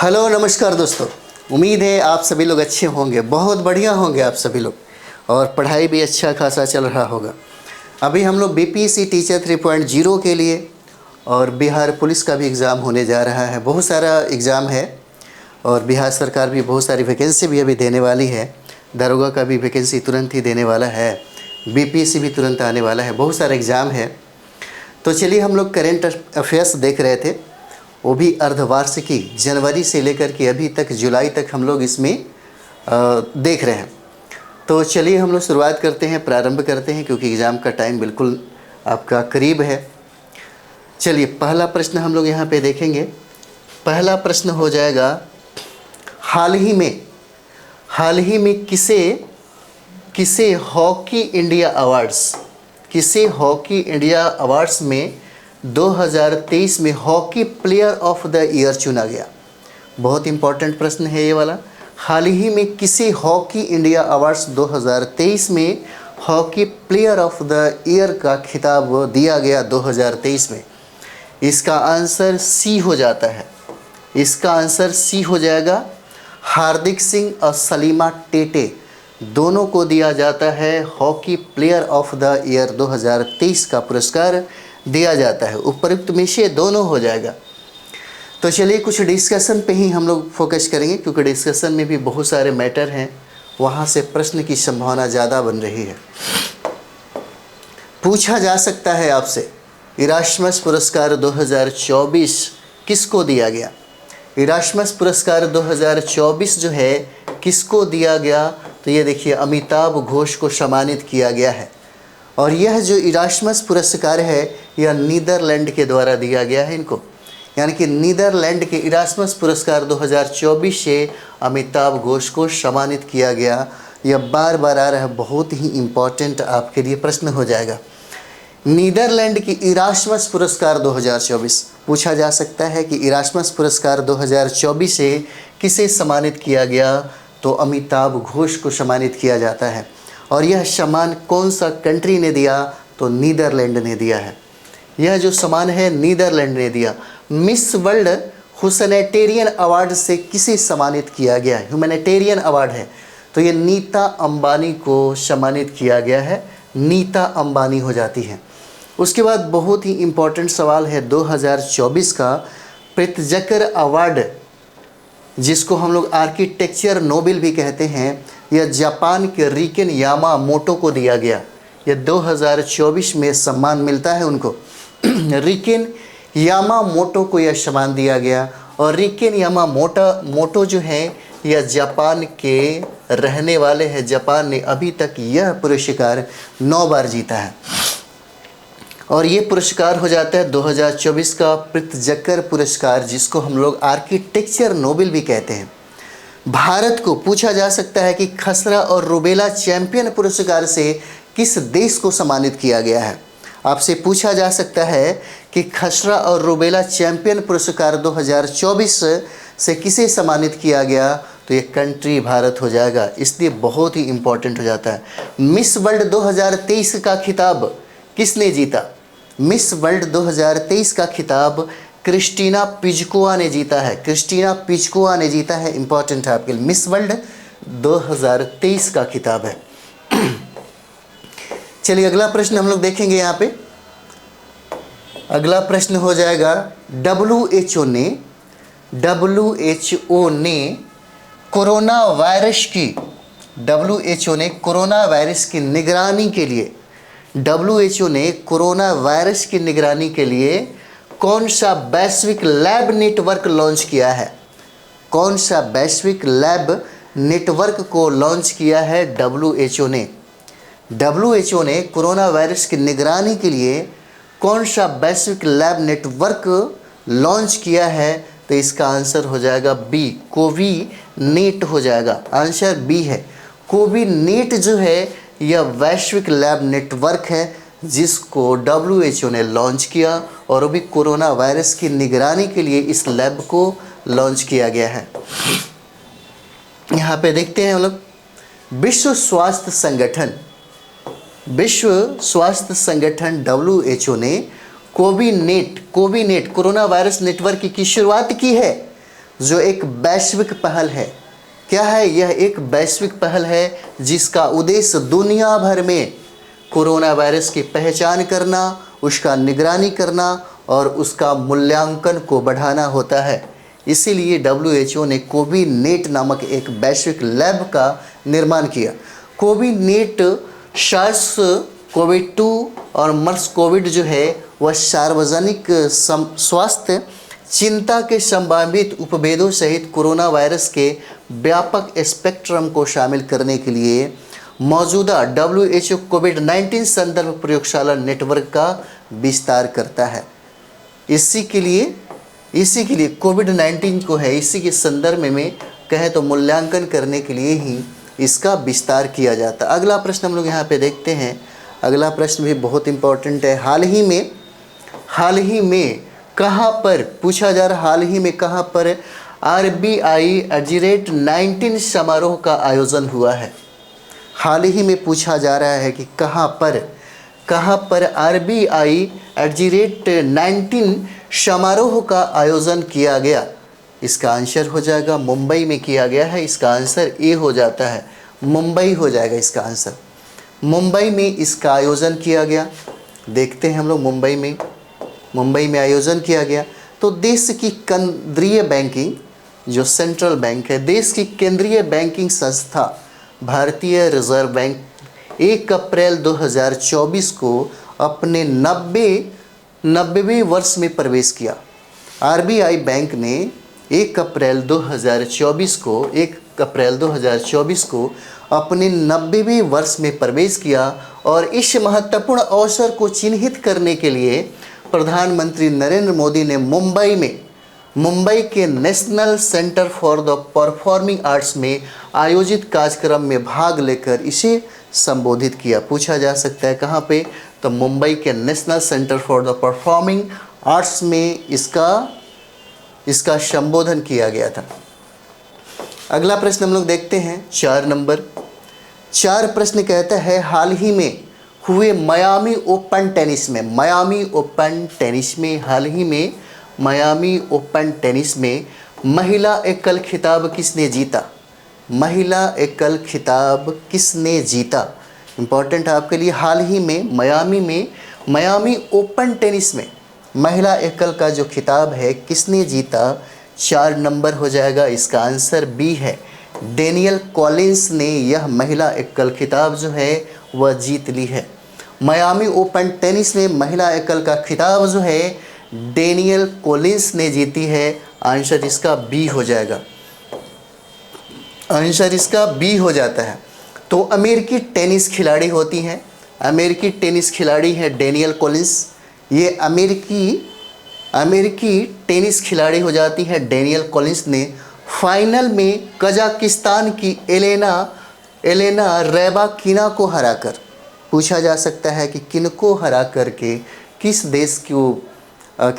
Hello नमस्कार दोस्तों। उम्मीद है आप सभी लोग अच्छे होंगे, बहुत बढ़िया होंगे आप सभी लोग, और पढ़ाई भी अच्छा खासा चल रहा होगा। अभी हम लोग बीपीएससी टीचर 3.0 के लिए और बिहार पुलिस का भी एग्ज़ाम होने जा रहा है। बहुत सारा एग्ज़ाम है और बिहार सरकार भी बहुत सारी वैकेंसी भी अभी देने वाली है। दरोगा का भी वैकेंसी तुरंत ही देने वाला है, बीपीएससी भी तुरंत आने वाला है, बहुत सारे एग्ज़ाम है। तो चलिए हम लोग करेंट अफेयर्स देख रहे थे, वो भी अर्धवार्षिकी, जनवरी से लेकर के अभी तक जुलाई तक हम लोग इसमें देख रहे हैं। तो चलिए हम लोग शुरुआत करते हैं, प्रारंभ करते हैं, क्योंकि एग्ज़ाम का टाइम बिल्कुल आपका करीब है। चलिए पहला प्रश्न हम लोग यहाँ पे देखेंगे। पहला प्रश्न हो जाएगा, हाल ही में किसे हॉकी इंडिया अवार्ड्स में 2023 में hockey player of the year चुना गया। बहुत इंपॉर्टेंट प्रश्न है ये वाला। हाल ही में किसे हॉकी इंडिया अवार्ड्स 2023 में hockey player of the year का खिताब दिया गया 2023 में? इसका आंसर सी हो जाता है। इसका आंसर सी हो जाएगा। हार्दिक सिंह और सलीमा टेटे दोनों को दिया जाता है hockey player of the year 2023 का पुरस्कार दिया जाता है। उपयुक्त में से दोनों हो जाएगा। तो चलिए कुछ डिस्कशन पे ही हम लोग फोकस करेंगे, क्योंकि डिस्कशन में भी बहुत सारे मैटर हैं, वहाँ से प्रश्न की संभावना ज़्यादा बन रही है। पूछा जा सकता है आपसे, इरास्मस पुरस्कार 2024 किसको दिया गया? इरास्मस पुरस्कार 2024 जो है किसको दिया गया? तो ये देखिए, अमिताभ घोष को सम्मानित किया गया है। और यह जो इरास्मस पुरस्कार है यह नीदरलैंड के द्वारा दिया गया है इनको, यानी कि नीदरलैंड के इरास्मस पुरस्कार 2024 से अमिताभ घोष को सम्मानित किया गया। यह बार बार आ रहा है, बहुत ही इम्पोर्टेंट आपके लिए प्रश्न हो जाएगा। नीदरलैंड की इरास्मस पुरस्कार 2024 पूछा जा सकता है कि इरास्मस पुरस्कार 2024 से किसे सम्मानित किया गया? तो अमिताभ घोष को सम्मानित किया जाता है। और यह सम्मान कौन सा कंट्री ने दिया? तो नीदरलैंड ने दिया है। यह जो सम्मान है नीदरलैंड ने दिया। मिस वर्ल्ड ह्यूमैनिटेरियन अवार्ड से किसे सम्मानित किया गया? ह्यूमैनिटेरियन अवार्ड है, तो ये नीता अंबानी को सम्मानित किया गया है। नीता अंबानी हो जाती है। उसके बाद बहुत ही इम्पोर्टेंट सवाल है 2024 का प्रित्जकर अवार्ड, जिसको हम लोग आर्किटेक्चर नोबेल भी कहते हैं, यह जापान के रिकेन यामामोटो को दिया गया। यह 2024 में सम्मान मिलता है उनको। रिकेन यामामोटो को यह सम्मान दिया गया। और रिकेन यामामोटो जो है यह जापान के रहने वाले हैं। जापान ने अभी तक यह पुरस्कार 9 बार जीता है। और ये पुरस्कार हो जाता है 2024 का प्रित्जकर पुरस्कार, जिसको हम लोग आर्किटेक्चर नोबेल भी कहते हैं। भारत को पूछा जा सकता है कि खसरा और रूबेला चैंपियन पुरस्कार से किस देश को सम्मानित किया गया है? आपसे पूछा जा सकता है कि खसरा और रूबेला चैंपियन पुरस्कार 2024 से किसे सम्मानित किया गया? तो ये कंट्री भारत हो जाएगा, इसलिए बहुत ही इम्पोर्टेंट हो जाता है। मिस वर्ल्ड 2023 का खिताब किसने जीता? मिस वर्ल्ड 2023 का खिताब क्रिस्टीना पिज़कोवा ने जीता है। क्रिस्टीना पिज़कोवा ने जीता है। इंपॉर्टेंट है आपके लिए, मिस वर्ल्ड 2023 का खिताब है। चलिए अगला प्रश्न हम लोग देखेंगे यहाँ पे। अगला प्रश्न हो जाएगा, WHO ने कोरोना वायरस की निगरानी के लिए WHO ने कोरोना वायरस की निगरानी के लिए कौन सा वैश्विक लैब नेटवर्क लॉन्च किया है? कौन सा वैश्विक लैब नेटवर्क को लॉन्च किया है WHO ने? WHO ने कोरोना वायरस की निगरानी के लिए कौन सा वैश्विक लैब नेटवर्क लॉन्च किया है? तो इसका आंसर हो जाएगा बी, कोविनेट हो जाएगा। आंसर बी है। कोविनेट जो है यह वैश्विक लैब नेटवर्क है, जिसको WHO ने लॉन्च किया, और अभी कोरोना वायरस की निगरानी के लिए इस लैब को लॉन्च किया गया है। यहाँ पे देखते हैं हम लोग, विश्व स्वास्थ्य संगठन WHO ने कोविनेट कोरोना वायरस नेटवर्क की शुरुआत की है। जो एक वैश्विक पहल है। क्या है यह? एक वैश्विक पहल है जिसका उद्देश्य दुनिया भर में कोरोना वायरस की पहचान करना, उसका निगरानी करना और उसका मूल्यांकन को बढ़ाना होता है। इसीलिए WHO ने कोविनेट नामक एक वैश्विक लैब का निर्माण किया। कोविनेट सार्स कोविड-2 और मर्स कोविड जो है वह सार्वजनिक स्वास्थ्य चिंता के संभावित उपभेदों सहित कोरोना वायरस के व्यापक स्पेक्ट्रम को शामिल करने के लिए मौजूदा WHO कोविड-19 संदर्भ प्रयोगशाला नेटवर्क का विस्तार करता है। इसी के लिए कोविड-19 को है, इसी के संदर्भ में कहें तो मूल्यांकन करने के लिए ही इसका विस्तार किया जाता है। अगला प्रश्न हम लोग यहाँ पे देखते हैं। अगला प्रश्न भी बहुत इम्पोर्टेंट है। हाल ही में कहाँ पर पूछा जा रहा, हाल ही में कहाँ पर RBI Exit19 समारोह का आयोजन हुआ है? हाल ही में पूछा जा रहा है कि कहाँ पर RBI Exit19 समारोह का आयोजन किया गया। इसका आंसर हो जाएगा मुंबई में किया गया है। इसका आंसर ए हो जाता है, मुंबई हो जाएगा इसका आंसर। मुंबई में इसका आयोजन किया गया। देखते हैं हम लोग मुंबई में आयोजन किया गया। तो देश की केंद्रीय बैंकिंग जो सेंट्रल बैंक है, देश की केंद्रीय बैंकिंग संस्था भारतीय रिजर्व बैंक 1 अप्रैल 2024 को अपने 90वें वर्ष में प्रवेश किया। RBI बैंक ने 1 अप्रैल 2024 को अपने 90वें वर्ष में प्रवेश किया और इस महत्वपूर्ण अवसर को चिन्हित करने के लिए प्रधानमंत्री नरेंद्र मोदी ने मुंबई के national centre for the performing arts में आयोजित कार्यक्रम में भाग लेकर इसे संबोधित किया। पूछा जा सकता है कहाँ पे? तो मुंबई के national centre for the performing arts में इसका संबोधन किया गया था। अगला प्रश्न हम लोग देखते हैं 4 नंबर। 4 प्रश्न कहता है हाल ही में हुए मायामी ओपन टेनिस में महिला एकल खिताब किसने जीता? इम्पोर्टेंट है आपके लिए। हाल ही में मायामी ओपन टेनिस में महिला एकल का जो खिताब है किसने जीता? 4 नंबर हो जाएगा। इसका आंसर बी है, डेनियल कॉलिंस ने यह महिला एकल खिताब जो है वह जीत ली है। मायामी ओपन टेनिस में महिला एकल का खिताब जो है डेनियल कॉलिंस ने जीती है। आंसर इसका बी हो जाएगा, आंसर इसका बी हो जाता है। तो अमेरिकी टेनिस खिलाड़ी है डेनियल कॉलिंस। ये अमेरिकी टेनिस खिलाड़ी हो जाती है डेनियल कॉलिंस ने फाइनल में कजाकिस्तान की एलेना रैबाकिना को हराकर। पूछा जा सकता है कि किनको हरा करके, किस देश की वो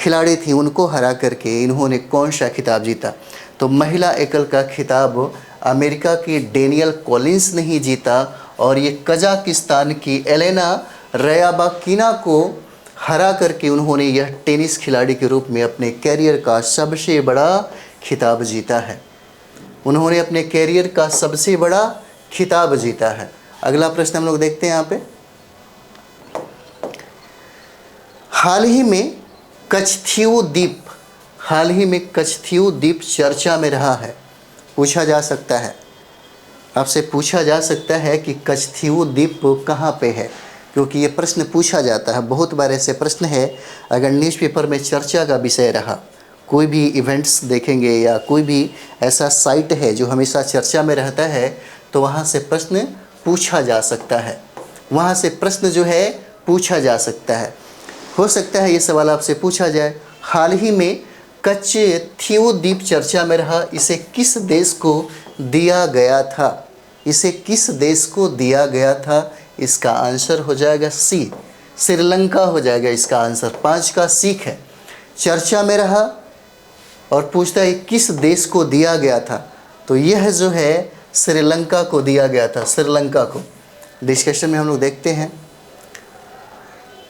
खिलाड़ी थी, उनको हरा करके इन्होंने कौन सा खिताब जीता? तो महिला एकल का खिताब अमेरिका की डेनियल कॉलिंस ने ही जीता और ये कजाकिस्तान की एलेना रैबाकिना को हरा करके उन्होंने यह टेनिस खिलाड़ी के रूप में अपने कैरियर का सबसे बड़ा खिताब जीता है। उन्होंने अपने कैरियर का सबसे बड़ा खिताब जीता है। अगला प्रश्न हम लोग देखते हैं यहाँ पे। हाल ही में कच्छथीऊ द्वीप चर्चा में रहा है। पूछा जा सकता है, आपसे पूछा जा सकता है कि कच्छथीऊ द्वीप कहाँ पे है, क्योंकि ये प्रश्न पूछा जाता है। बहुत बार ऐसे प्रश्न है, अगर न्यूज़पेपर में चर्चा का विषय रहा, कोई भी इवेंट्स देखेंगे या कोई भी ऐसा साइट है जो हमेशा चर्चा में रहता है, तो वहाँ से प्रश्न पूछा जा सकता है, वहाँ से प्रश्न जो है पूछा जा सकता है। हो सकता है ये सवाल आपसे पूछा जाए, हाल ही में कच्छथीऊ द्वीप चर्चा में रहा, इसे किस देश को दिया गया था? इसका आंसर हो जाएगा सी, श्रीलंका हो जाएगा इसका आंसर। 5 का सीख है, चर्चा में रहा और पूछता है किस देश को दिया गया था, तो यह जो है श्रीलंका को दिया गया था। श्रीलंका को डिस्कशन में हम लोग देखते हैं,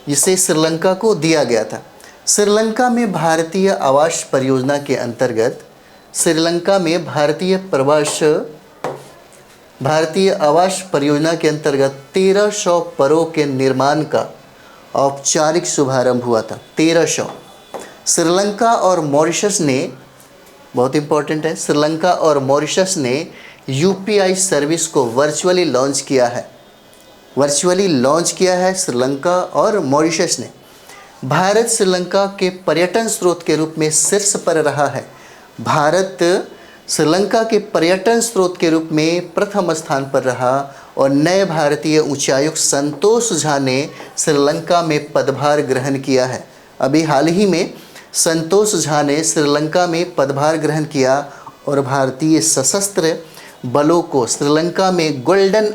इसे श्रीलंका को दिया गया था। श्रीलंका में भारतीय आवास परियोजना के अंतर्गत श्रीलंका में भारतीय आवास परियोजना के अंतर्गत 1300 परों के निर्माण का औपचारिक शुभारंभ हुआ था। 1300। श्रीलंका और मॉरिशस ने, बहुत इंपॉर्टेंट है, श्रीलंका और मॉरिशस ने यूपीआई सर्विस को वर्चुअली लॉन्च किया है श्रीलंका और मॉरिशस ने। भारत श्रीलंका के पर्यटन स्रोत के रूप में शीर्ष पर रहा है। भारत श्रीलंका के पर्यटन स्रोत के रूप में प्रथम स्थान पर रहा और नए भारतीय उच्चायुक्त संतोष झा ने श्रीलंका में पदभार ग्रहण किया है। अभी हाल ही में संतोष झा ने श्रीलंका में पदभार ग्रहण किया और भारतीय सशस्त्र बलों को श्रीलंका में गोल्डन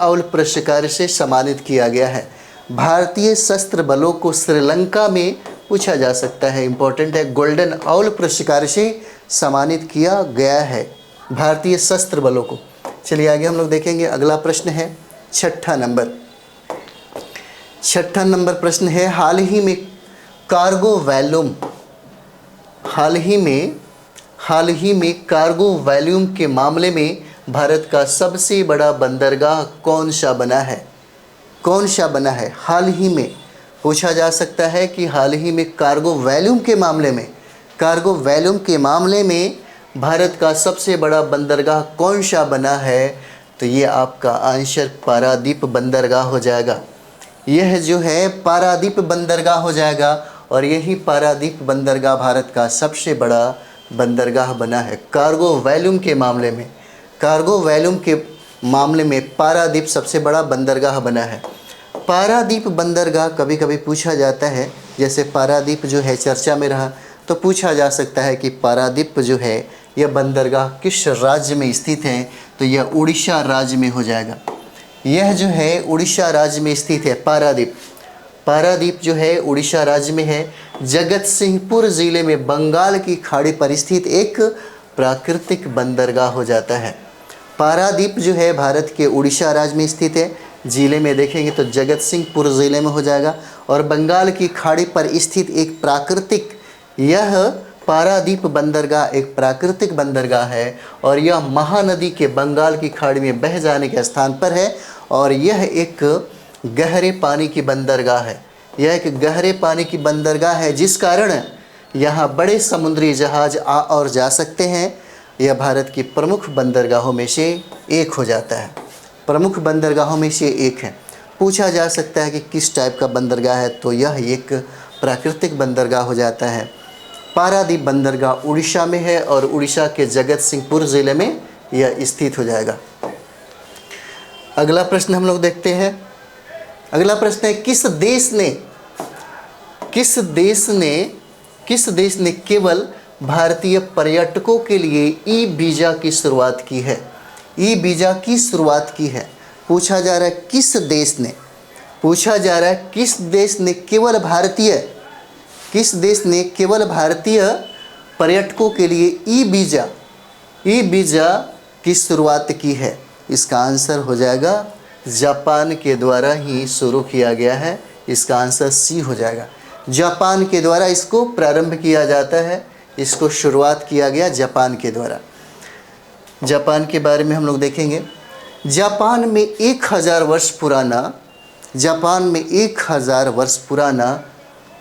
आउल पुरस्कार से सम्मानित किया गया है। भारतीय सशस्त्र बलों को श्रीलंका में पूछा जा सकता है, इंपॉर्टेंट है, गोल्डन आउल पुरस्कार से सम्मानित किया गया है भारतीय सशस्त्र बलों को। चलिए आगे हम लोग देखेंगे। अगला प्रश्न है 6ठा नंबर प्रश्न है, हाल ही में कार्गो वॉल्यूम के मामले में भारत का सबसे बड़ा बंदरगाह कौन सा बना है? हाल ही में पूछा जा सकता है कि हाल ही में कार्गो वॉल्यूम के मामले में भारत का सबसे बड़ा बंदरगाह कौन सा बना है? तो ये आपका आंसर पारादीप बंदरगाह हो जाएगा। यह जो है पारादीप बंदरगाह हो जाएगा और यही पारादीप बंदरगाह भारत का सबसे बड़ा बंदरगाह बना है। कार्गो वॉल्यूम के मामले में पारादीप सबसे बड़ा बंदरगाह बना है। पारादीप बंदरगाह कभी कभी पूछा जाता है, जैसे पारादीप जो है चर्चा में रहा, तो पूछा जा सकता है कि पारादीप जो है यह बंदरगाह किस राज्य में स्थित है? तो यह उड़ीसा राज्य में हो जाएगा। यह जो है उड़ीसा राज्य में स्थित है पारादीप जो है उड़ीसा राज्य में है। जगत सिंहपुर ज़िले में बंगाल की खाड़ी पर स्थित एक प्राकृतिक बंदरगाह हो जाता है। पारादीप जो है भारत के उड़ीसा राज्य में स्थित है। ज़िले में देखेंगे तो जगत सिंहपुर ज़िले में हो जाएगा और बंगाल की खाड़ी पर स्थित एक प्राकृतिक, यह पारादीप बंदरगाह एक प्राकृतिक बंदरगाह है और यह महानदी के बंगाल की खाड़ी में बह जाने के स्थान पर है और यह एक गहरे पानी की बंदरगाह है। जिस कारण यहाँ बड़े समुद्री जहाज आ और जा सकते हैं। यह भारत की प्रमुख बंदरगाहों में से एक हो जाता है, पूछा जा सकता है कि किस टाइप का बंदरगाह है, तो यह एक प्राकृतिक बंदरगाह हो जाता है। पारादीप बंदरगाह उड़ीसा में है और उड़ीसा के जगत सिंहपुर ज़िले में यह स्थित हो जाएगा। अगला प्रश्न हम लोग देखते हैं। अगला प्रश्न है, किस देश ने केवल भारतीय पर्यटकों के लिए ई वीज़ा की शुरुआत की है? पूछा जा रहा है किस देश ने केवल भारतीय पर्यटकों के लिए ई वीज़ा की शुरुआत की है? इसका आंसर हो जाएगा जापान के द्वारा ही शुरू किया गया है। इसका आंसर सी हो जाएगा। जापान के द्वारा इसको प्रारंभ किया जाता है, इसको शुरुआत किया गया जापान के द्वारा। जापान के बारे में हम लोग देखेंगे। जापान में 1000 वर्ष पुराना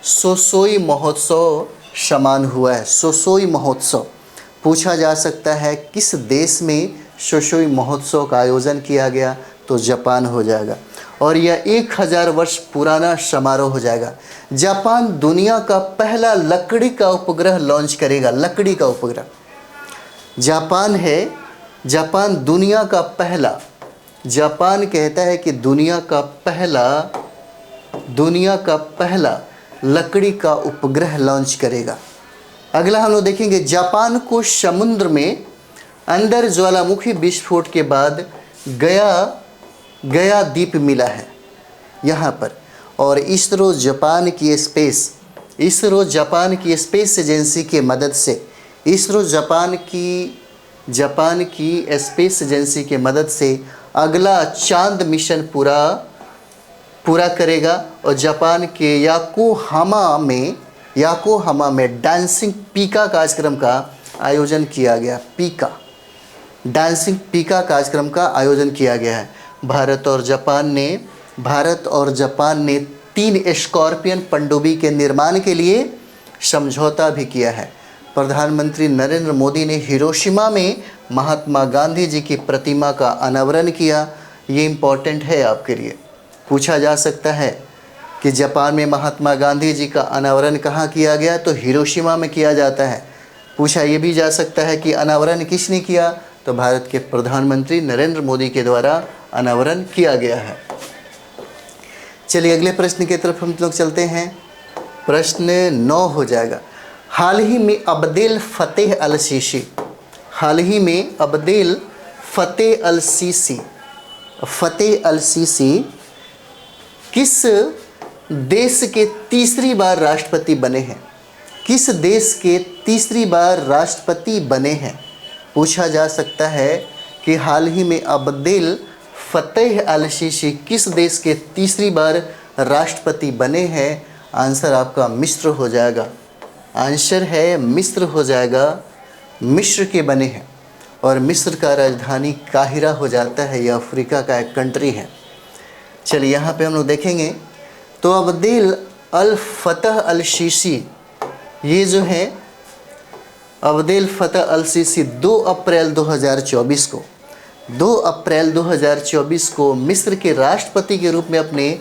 सोसोई महोत्सव समान हुआ है। सोसोई महोत्सव पूछा जा सकता है किस देश में सोसोई महोत्सव का आयोजन किया गया? तो जापान हो जाएगा और यह 1000 वर्ष पुराना समारोह हो जाएगा। जापान दुनिया का पहला लकड़ी का उपग्रह लॉन्च करेगा। जापान कहता है कि दुनिया का पहला लकड़ी का उपग्रह लॉन्च करेगा। अगला हम लोग देखेंगे, जापान को समुद्र में अंदर ज्वालामुखी विस्फोट के बाद गया द्वीप मिला है यहाँ पर। और इसरो जापान की स्पेस एजेंसी के मदद से स्पेस एजेंसी के मदद से अगला चांद मिशन पूरा करेगा और जापान के योकोहामा में डांसिंग पीका कार्यक्रम का आयोजन किया गया। पीका, डांसिंग पीका कार्यक्रम का आयोजन किया गया है। भारत और जापान ने 3 स्कॉर्पियन पनडुब्बी के निर्माण के लिए समझौता भी किया है। प्रधानमंत्री नरेंद्र मोदी ने हिरोशिमा में महात्मा गांधी जी की प्रतिमा का अनावरण किया। ये इम्पोर्टेंट है आपके लिए, पूछा जा सकता है कि जापान में महात्मा गांधी जी का अनावरण कहाँ किया गया, तो हिरोशिमा में किया जाता है। पूछा ये भी जा सकता है कि अनावरण किसने किया, तो भारत के प्रधानमंत्री नरेंद्र मोदी के द्वारा अनावरण किया गया है। चलिए अगले प्रश्न की तरफ हम लोग चलते हैं। प्रश्न 9 हो जाएगा। हाल ही में अब्देल फतेह अल सीसी, हाल ही में अब्देल फतेह अल सीसी किस देश के तीसरी बार राष्ट्रपति बने हैं? किस देश के तीसरी बार राष्ट्रपति बने हैं? पूछा जा सकता है कि हाल ही में अब्देल फतेह अल सीसी किस देश के तीसरी बार राष्ट्रपति बने हैं? आंसर आपका मिस्र हो जाएगा। आंसर है मिस्र हो जाएगा। मिस्र के बने हैं और मिस्र का राजधानी काहिरा हो जाता है। यह अफ्रीका का एक कंट्री है। चलिए यहाँ पे हम लोग देखेंगे तो अब्देल अल फतेह अल सीसी, ये जो है अब्देल फतेह अल सीसी 2 अप्रैल 2024 को मिस्र के राष्ट्रपति के रूप में अपने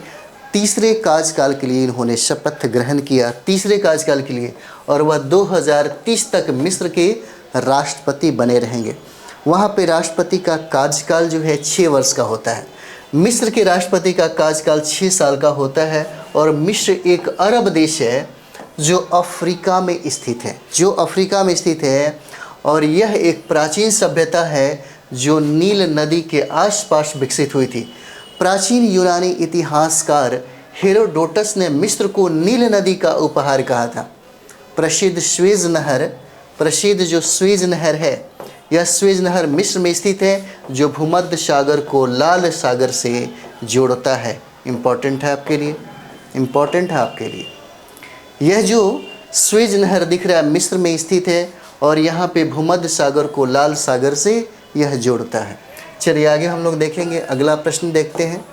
तीसरे कार्यकाल के लिए इन्होंने शपथ ग्रहण किया, तीसरे कार्यकाल के लिए, और वह 2030 तक मिस्र के राष्ट्रपति बने रहेंगे। वहाँ पे राष्ट्रपति का कार्यकाल जो है 6 वर्ष का होता है। मिस्र के राष्ट्रपति का कार्यकाल 6 साल का होता है। और मिस्र एक अरब देश है जो अफ्रीका में स्थित है, और यह एक प्राचीन सभ्यता है जो नील नदी के आसपास विकसित हुई थी। प्राचीन यूनानी इतिहासकार हेरोडोटस ने मिस्र को नील नदी का उपहार कहा था। प्रसिद्ध जो स्वेज नहर है, यह स्वेज नहर मिस्र में स्थित है जो भूमध्य सागर को लाल सागर से जोड़ता है। इम्पोर्टेंट है आपके लिए, यह जो स्वेज नहर दिख रहा है मिस्र में स्थित है और यहाँ पे भूमध्य सागर को लाल सागर से यह जोड़ता है। चलिए आगे हम लोग देखेंगे। अगला प्रश्न देखते हैं।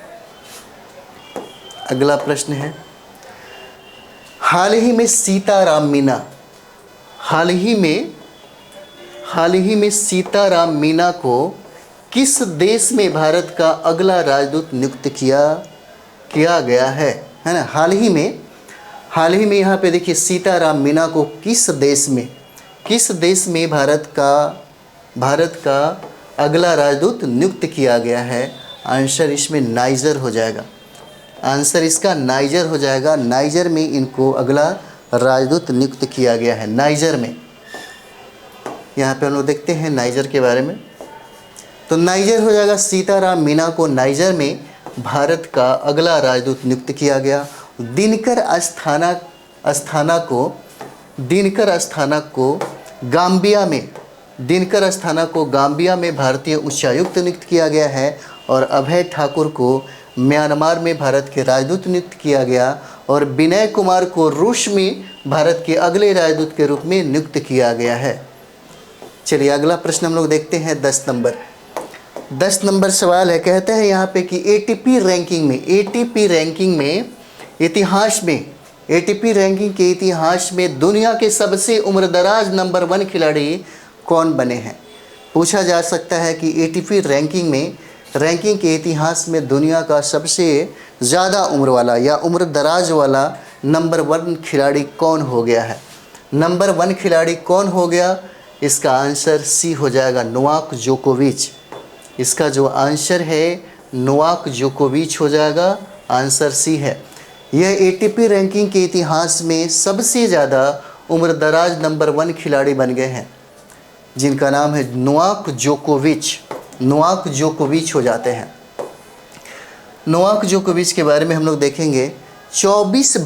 अगला प्रश्न है, हाल ही में सीताराम मीना को किस देश में भारत का अगला राजदूत नियुक्त किया गया है ना। हाल ही में यहाँ पे देखिए सीताराम मीना को किस देश में भारत का अगला राजदूत नियुक्त किया गया है। आंसर इसमें नाइजर हो जाएगा। आंसर इसका नाइजर हो जाएगा। नाइजर में इनको अगला राजदूत नियुक्त किया गया है, नाइजर में। यहाँ पे हम लोग देखते हैं नाइजर के बारे में। तो नाइजर हो जाएगा। सीताराम मीना को नाइजर में भारत का अगला राजदूत नियुक्त किया गया। दिनकर अस्थाना को गाम्बिया में भारतीय उच्चायुक्त नियुक्त किया गया है। और अभय ठाकुर को म्यांमार में भारत के राजदूत नियुक्त किया गया। और विनय कुमार को रूस में भारत के अगले राजदूत के रूप में नियुक्त किया गया है। चलिए अगला प्रश्न हम लोग देखते हैं। 10 नंबर सवाल है। कहते हैं यहाँ पे कि एटीपी रैंकिंग के इतिहास में दुनिया के सबसे उम्रदराज नंबर 1 खिलाड़ी कौन बने हैं। पूछा जा सकता है कि एटीपी रैंकिंग के इतिहास में दुनिया का सबसे ज़्यादा उम्र वाला या उम्रदराज वाला नंबर 1 खिलाड़ी कौन हो गया है। नंबर 1 खिलाड़ी कौन हो गया, इसका आंसर सी हो जाएगा, नोवाक जोकोविच। इसका जो आंसर है नोवाक जोकोविच हो जाएगा। आंसर सी है। यह एटीपी रैंकिंग के इतिहास में सबसे ज़्यादा उम्रदराज नंबर 1 खिलाड़ी बन गए हैं, जिनका नाम है नोवाक जोकोविच हो जाते हैं। नोवाक जोकोविच के बारे में हम लोग देखेंगे। 24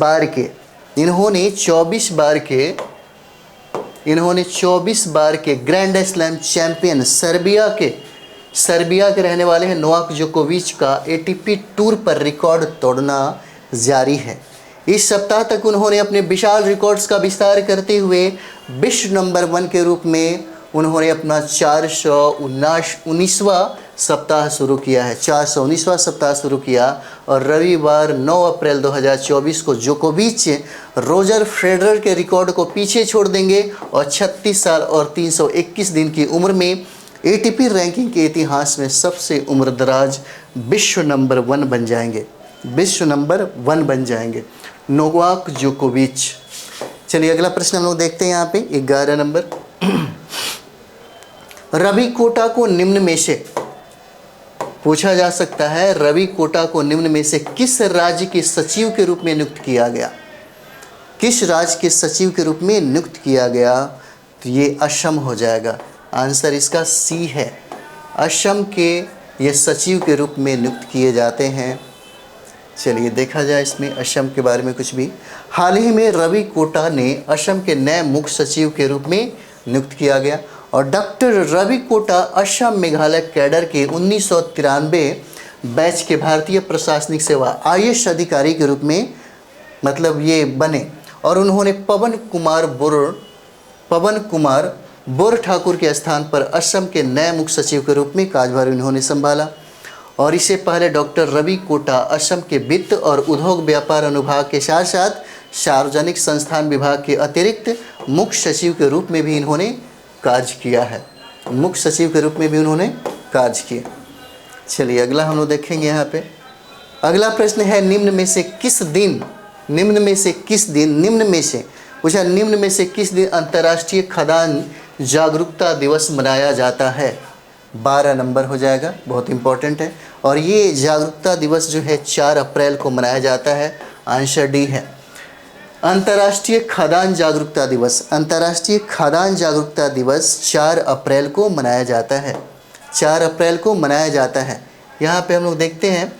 बार के ग्रैंड स्लैम चैंपियन सर्बिया के रहने वाले हैं। नोवाक जोकोविच का एटीपी टूर पर रिकॉर्ड तोड़ना जारी है। इस सप्ताह तक उन्होंने अपने विशाल रिकॉर्ड्स का विस्तार करते हुए विश्व नंबर 1 के रूप में उन्होंने अपना 419वां सप्ताह शुरू किया है। 419वां सप्ताह शुरू किया और रविवार 9 अप्रैल 2024 को जोकोविच रोजर फेडरर के रिकॉर्ड को पीछे छोड़ देंगे और 36 साल और 321 दिन की उम्र में एटीपी रैंकिंग के इतिहास में सबसे उम्रदराज विश्व नंबर 1 बन जाएंगे। विश्व नंबर 1 बन जाएंगे नोवाक जोकोविच। चलिए अगला प्रश्न हम लोग देखते हैं यहाँ पे 11 नंबर। रवि कोटा को निम्न में से पूछा जा सकता है, रवि कोटा को निम्न में से किस राज्य के सचिव के रूप में नियुक्त किया गया? किस राज्य के सचिव के रूप में नियुक्त किया गया? तो ये असम हो जाएगा। आंसर इसका सी है। असम के ये सचिव के रूप में नियुक्त किए जाते हैं। चलिए देखा जाए इसमें असम के बारे में कुछ भी। हाल ही में रवि कोटा ने असम के नए मुख्य सचिव के रूप में नियुक्त किया गया और डॉक्टर रवि कोटा असम मेघालय कैडर के 1993 बैच के भारतीय प्रशासनिक सेवा IAS अधिकारी के रूप में मतलब ये बने और उन्होंने पवन कुमार बोर ठाकुर के स्थान पर असम के नए मुख्य सचिव के रूप में कार्यभार उन्होंने संभाला। और इससे पहले डॉक्टर रवि कोटा असम के वित्त और उद्योग व्यापार अनुभाग के साथ साथ सार्वजनिक संस्थान विभाग के अतिरिक्त मुख्य सचिव के रूप में भी इन्होंने कार्य किया है। मुख्य सचिव के रूप में भी उन्होंने कार्य किया। चलिए अगला हम लोग देखेंगे यहाँ पे। अगला प्रश्न है निम्न में से किस दिन अंतर्राष्ट्रीय खदान जागरूकता दिवस मनाया जाता है? 12 नंबर हो जाएगा, बहुत इंपॉर्टेंट है। और ये जागरूकता दिवस जो है 4 अप्रैल को मनाया जाता है। आंसर डी है। अंतर्राष्ट्रीय खदान जागरूकता दिवस 4 अप्रैल को मनाया जाता है। 4 अप्रैल को मनाया जाता है। यहाँ पे हम लोग देखते हैं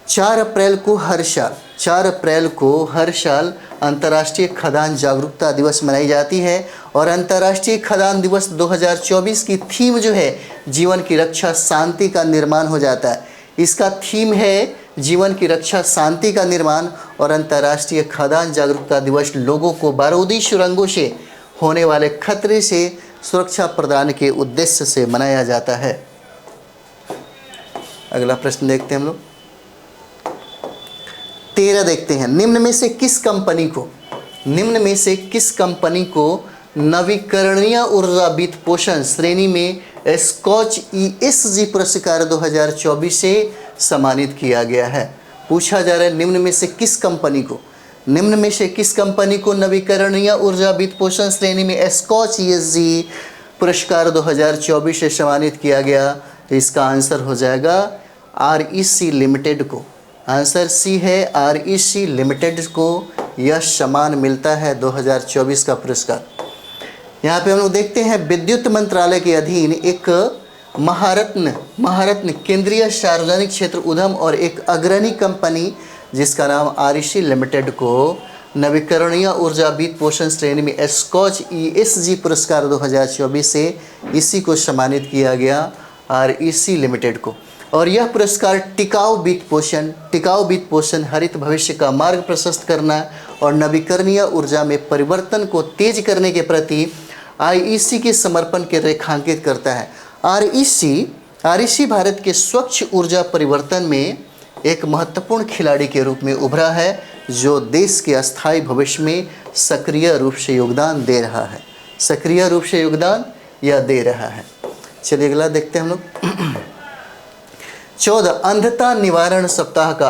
4 अप्रैल को हर साल अंतर्राष्ट्रीय खदान जागरूकता दिवस मनाई जाती है। और अंतर्राष्ट्रीय खदान दिवस 2024 की थीम जो है जीवन की रक्षा शांति का निर्माण हो जाता है। इसका थीम है जीवन की रक्षा शांति का निर्माण। और अंतर्राष्ट्रीय खदान जागरूकता दिवस लोगों को बारूदी सुरंगों से होने वाले खतरे से सुरक्षा प्रदान के उद्देश्य से मनाया जाता है। अगला प्रश्न देखते हैं हम लोग। 13 देखते हैं। निम्न में से किस कंपनी को नवीकरणीय ऊर्जा वित्त पोषण श्रेणी में स्कॉच ESG पुरस्कार 2024 से सम्मानित किया गया है? पूछा जा रहा है निम्न में से किस कंपनी को नवीकरणीय ऊर्जा वित्त पोषण श्रेणी में स्कॉच ESG पुरस्कार 2024 से सम्मानित किया गया? तो इसका आंसर हो जाएगा REC लिमिटेड को। आंसर सी है। REC लिमिटेड को यह सम्मान मिलता है 2024 का पुरस्कार। यहाँ पे हम लोग देखते हैं विद्युत मंत्रालय के अधीन एक महारत्न केंद्रीय सार्वजनिक क्षेत्र उद्यम और एक अग्रणी कंपनी जिसका नाम REC लिमिटेड को नवीकरणीय ऊर्जा वित्त पोषण श्रेणी में स्कॉच ESG पुरस्कार 2024 से इसी को सम्मानित किया गया, REC लिमिटेड को। और यह पुरस्कार टिकाऊ वित्त पोषण, हरित भविष्य का मार्ग प्रशस्त करना और नवीकरणीय ऊर्जा में परिवर्तन को तेज करने के प्रति IEC के समर्पण के रेखांकित करता है। REC भारत के स्वच्छ ऊर्जा परिवर्तन में एक महत्वपूर्ण खिलाड़ी के रूप में उभरा है जो देश के अस्थायी भविष्य में सक्रिय रूप से योगदान दे रहा है। चलिए अगला देखते हैं हम लोग। 14 अंधता निवारण सप्ताह का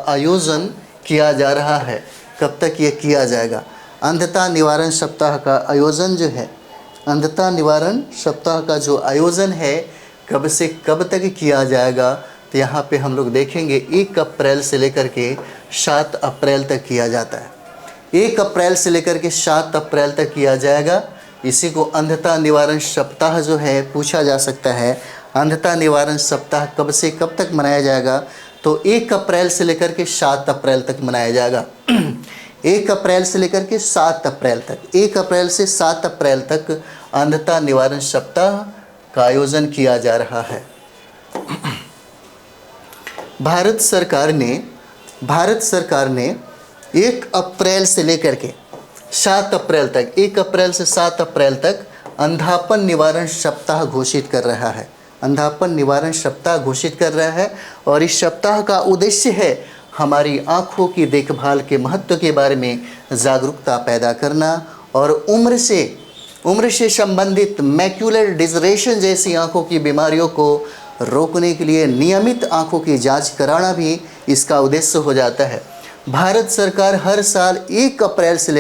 आयोजन किया जा रहा है। कब तक ये किया जाएगा? अंधता निवारण सप्ताह का आयोजन जो है, अंधता निवारण सप्ताह का जो आयोजन है कब से कब तक किया जाएगा? तो यहाँ पे हम लोग देखेंगे 1 अप्रैल से लेकर के 7 अप्रैल तक किया जाता है। 1 अप्रैल से लेकर के 7 अप्रैल तक किया जाएगा। इसी को अंधता निवारण सप्ताह जो है पूछा जा सकता है। अंधता निवारण सप्ताह कब से कब तक मनाया जाएगा? तो 1 अप्रैल से लेकर के 7 अप्रैल तक मनाया जाएगा। 1 अप्रैल से लेकर के 7 अप्रैल तक, 1 अप्रैल से 7 अप्रैल तक अंधता निवारण सप्ताह का आयोजन किया जा रहा है। भारत सरकार ने भारत सरकार ने 1 अप्रैल से लेकर के 7 अप्रैल तक, 1 अप्रैल से 7 अप्रैल तक अंधापन निवारण सप्ताह घोषित कर रहा है। अंधापन निवारण सप्ताह घोषित कर रहा है और इस सप्ताह का उद्देश्य है हमारी आँखों की देखभाल के महत्व के बारे में जागरूकता पैदा करना और उम्र से संबंधित मैक्यूलर डिजरेशन जैसी आँखों की बीमारियों को रोकने के लिए नियमित आँखों की जांच कराना भी इसका उद्देश्य हो जाता है। भारत सरकार हर साल 1 अप्रैल से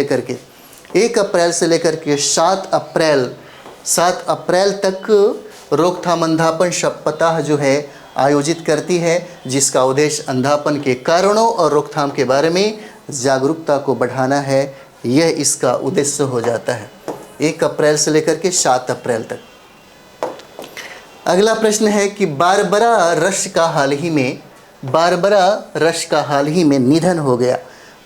लेकर के 7 अप्रैल तक रोकथाम अंधापन सप्ताह जो है आयोजित करती है, जिसका उद्देश्य अंधापन के कारणों और रोकथाम के बारे में जागरूकता को बढ़ाना है। यह इसका उद्देश्य हो जाता है 1 अप्रैल से लेकर के 7 अप्रैल तक। अगला प्रश्न है कि बारबरा रश का हाल ही में निधन हो गया।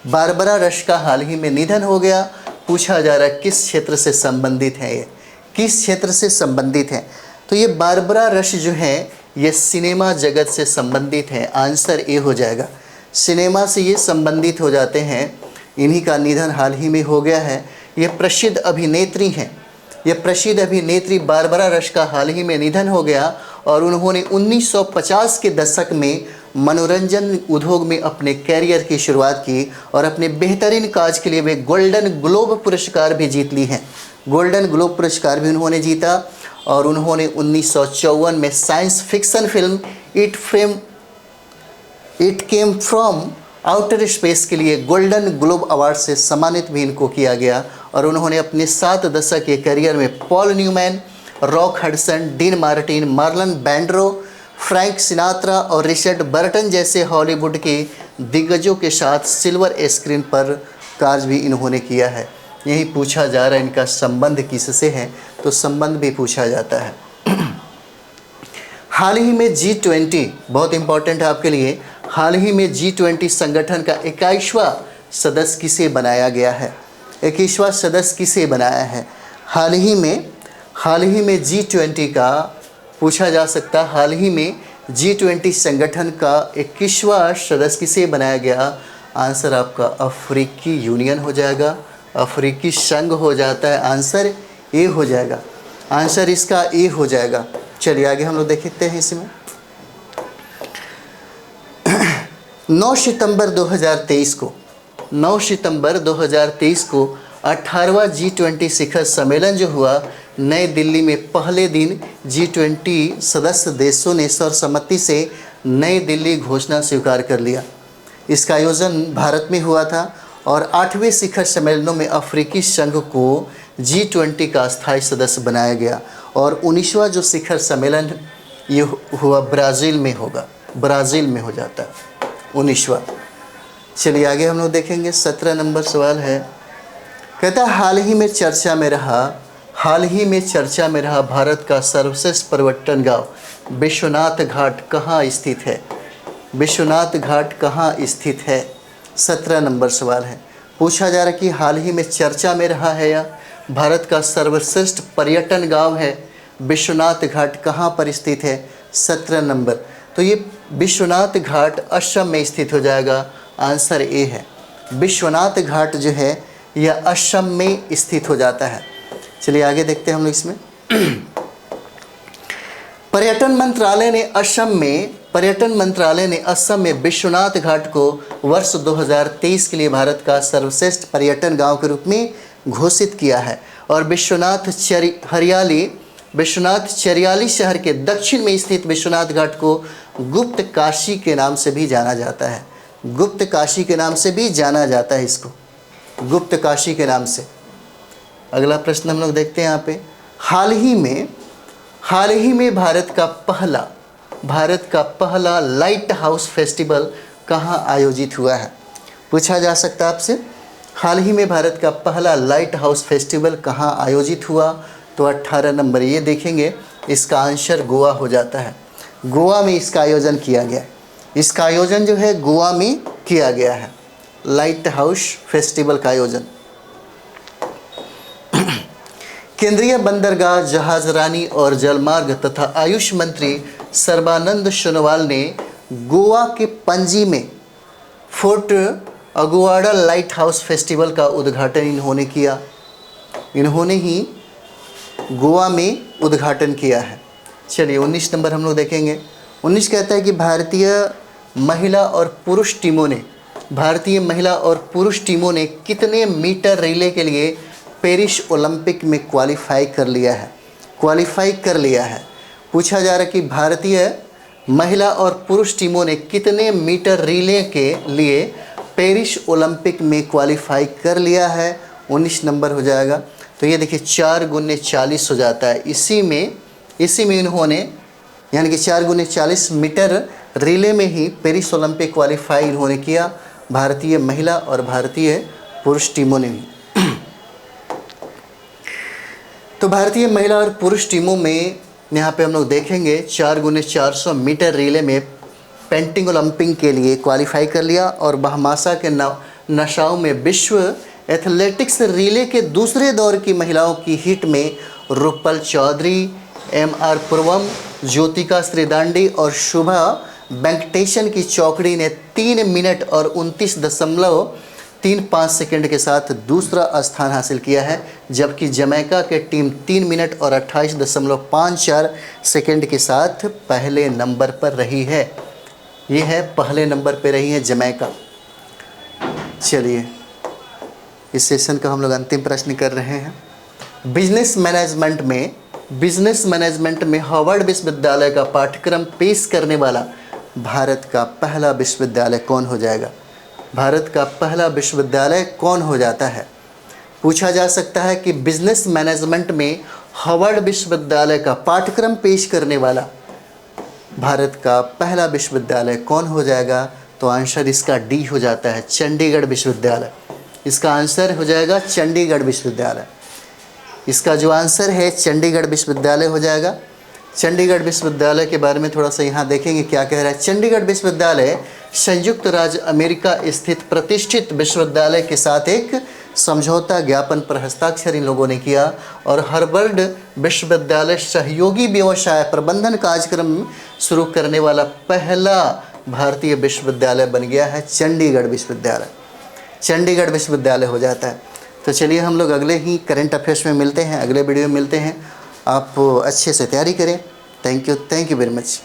बारबरा रश का हाल ही में निधन हो गया। पूछा जा रहा है किस क्षेत्र से संबंधित है ये, किस क्षेत्र से संबंधित है। तो ये बारबरा रश जो है ये सिनेमा जगत से संबंधित है। आंसर ए हो जाएगा। सिनेमा से ये संबंधित हो जाते हैं। इन्हीं का निधन हाल ही में हो गया है। ये प्रसिद्ध अभिनेत्री हैं। ये प्रसिद्ध अभिनेत्री बारबरा रश का हाल ही में निधन हो गया और उन्होंने 1950 के दशक में मनोरंजन उद्योग में अपने कैरियर की शुरुआत की और अपने बेहतरीन काज के लिए वे गोल्डन ग्लोब पुरस्कार भी जीत ली हैं। गोल्डन ग्लोब पुरस्कार भी उन्होंने जीता और उन्होंने 1954 में science fiction film it came from outer space के लिए गोल्डन ग्लोब अवार्ड से सम्मानित भी इनको किया गया और उन्होंने अपने 7 दशक के करियर में Paul Newman, Rock Hudson, Dean Martin, Marlon Brando, Frank Sinatra और रिचर्ड बर्टन जैसे हॉलीवुड के दिग्गजों के साथ सिल्वर स्क्रीन पर कार्य भी इन्होंने किया है। यही पूछा जा रहा है इनका संबंध किससे है, तो संबंध भी पूछा जाता है। हाल ही में G20 बहुत इंपॉर्टेंट है आपके लिए। हाल ही में G20 संगठन का 21वां सदस्य किसे बनाया गया है? 21वां सदस्य किसे बनाया है? हाल ही में G20 का पूछा जा सकता है। हाल ही में G20 संगठन का 21वां सदस्य किसे बनाया गया? आंसर आपका अफ्रीकी यूनियन हो जाएगा, अफ्रीकी संघ हो जाता है। आंसर ए हो जाएगा। आंसर इसका ए हो जाएगा। चलिए आगे हम लोग देखते हैं इसमें। 9 सितंबर 2023 को 18वां G20 शिखर सम्मेलन जो हुआ नई दिल्ली में, पहले दिन G20 सदस्य देशों ने सर्वसम्मति से नई दिल्ली घोषणा स्वीकार कर लिया। इसका आयोजन भारत में हुआ था और 8वें शिखर सम्मेलनों में अफ्रीकी संघ को G20 का स्थायी सदस्य बनाया गया और 19वां जो शिखर सम्मेलन ये हुआ ब्राज़ील में होगा, ब्राज़ील में हो जाता है 19वां। चलिए आगे हम लोग देखेंगे। 17 नंबर सवाल है, कहता है हाल ही में चर्चा में रहा भारत का सर्वश्रेष्ठ पर्यटन गांव विश्वनाथ घाट कहाँ स्थित है? विश्वनाथ घाट कहाँ स्थित है? 17 नंबर सवाल है। पूछा जा रहा है कि हाल ही में चर्चा में रहा है या भारत का सर्वश्रेष्ठ पर्यटन गांव है विश्वनाथ घाट कहाँ पर स्थित है? 17 नंबर। तो ये विश्वनाथ घाट असम में स्थित हो जाएगा। आंसर ए है। विश्वनाथ घाट जो है यह असम में स्थित हो जाता है। चलिए आगे देखते हैं हम लोग इसमें। पर्यटन मंत्रालय ने असम में विश्वनाथ घाट को वर्ष 2023 के लिए भारत का सर्वश्रेष्ठ पर्यटन गांव के रूप में घोषित किया है और विश्वनाथ चरियाली शहर के दक्षिण में स्थित विश्वनाथ घाट को गुप्त काशी के नाम से भी जाना जाता है। गुप्त काशी के नाम से भी जाना जाता है इसको, गुप्त काशी के नाम से। अगला प्रश्न हम लोग देखते हैं यहाँ पे। हाल ही में भारत का पहला लाइट हाउस फेस्टिवल कहाँ आयोजित हुआ है? पूछा जा सकता है आपसे, हाल ही में भारत का पहला लाइट हाउस फेस्टिवल कहाँ आयोजित हुआ? तो 18 नंबर ये देखेंगे। इसका आंसर गोवा हो जाता है। गोवा में इसका आयोजन किया गया है। इसका आयोजन जो है गोवा में किया गया है, लाइट हाउस फेस्टिवल का आयोजन। केंद्रीय बंदरगाह, जहाजरानी और जलमार्ग तथा आयुष मंत्री सर्बानंद सोनोवाल ने गोवा के fort Aguada light house festival का उद्घाटन इन्होंने किया, इन्होंने ही गोवा में उद्घाटन किया है। चलिए 19 नंबर हम लोग देखेंगे। 19 कहता है कि भारतीय महिला और पुरुष टीमों ने कितने मीटर रिले के लिए पेरिस ओलंपिक में क्वालिफाई कर लिया है। पूछा जा रहा है कि भारतीय महिला और पुरुष टीमों ने कितने मीटर रिले के लिए पेरिस ओलंपिक में क्वालिफाई कर लिया है। 19 नंबर हो जाएगा। तो ये देखिए 4 गुने 40 हो जाता है। इसी में इन्होंने यानी कि 4 गुने 40 मीटर रिले में ही पेरिस ओलंपिक क्वालिफाई इन्होंने किया, भारतीय महिला और भारतीय पुरुष टीमों ने भी। तो भारतीय महिला और पुरुष टीमों में यहाँ पे हम लोग देखेंगे 4 गुने 400 मीटर रिले में पेंटिंग ओलंपिक के लिए क्वालिफाई कर लिया। और बहमासा के नशाओं में विश्व एथलेटिक्स रिले के दूसरे दौर की महिलाओं की हिट में रूपल चौधरी, MR पूर्वम, ज्योतिका श्रीदांडी और शुभा वेंकटेशन की चौकड़ी ने 3 मिनट और 29.35 सेकंड के साथ दूसरा स्थान हासिल किया है, जबकि जमैका के टीम 3 मिनट और 28.54 सेकंड के साथ पहले नंबर पर रही है। ये है पहले नंबर पर रही है जमैका। चलिए इस सेशन का हम लोग अंतिम प्रश्न कर रहे हैं। बिजनेस मैनेजमेंट में हार्वर्ड विश्वविद्यालय का पाठ्यक्रम पेश करने वाला भारत का पहला विश्वविद्यालय कौन हो जाएगा? भारत का पहला विश्वविद्यालय कौन हो जाता है? पूछा जा सकता है कि बिजनेस मैनेजमेंट में हार्वर्ड विश्वविद्यालय का पाठ्यक्रम पेश करने वाला भारत का पहला विश्वविद्यालय कौन हो जाएगा? तो आंसर इसका डी हो जाता है, चंडीगढ़ विश्वविद्यालय। इसका आंसर हो जाएगा चंडीगढ़ विश्वविद्यालय। इसका जो आंसर है चंडीगढ़ विश्वविद्यालय हो जाएगा। चंडीगढ़ विश्वविद्यालय के बारे में थोड़ा सा यहाँ देखेंगे क्या कह रहा है। चंडीगढ़ विश्वविद्यालय संयुक्त राज्य अमेरिका स्थित प्रतिष्ठित विश्वविद्यालय के साथ एक समझौता ज्ञापन पर हस्ताक्षर इन लोगों ने किया और हार्वर्ड विश्वविद्यालय सहयोगी व्यवसाय प्रबंधन कार्यक्रम शुरू करने वाला पहला भारतीय विश्वविद्यालय बन गया है चंडीगढ़ विश्वविद्यालय। चंडीगढ़ विश्वविद्यालय हो जाता है। तो चलिए हम लोग अगले ही करंट अफेयर्स में मिलते हैं, अगले वीडियो में मिलते हैं। आप अच्छे से तैयारी करें। Thank you very much.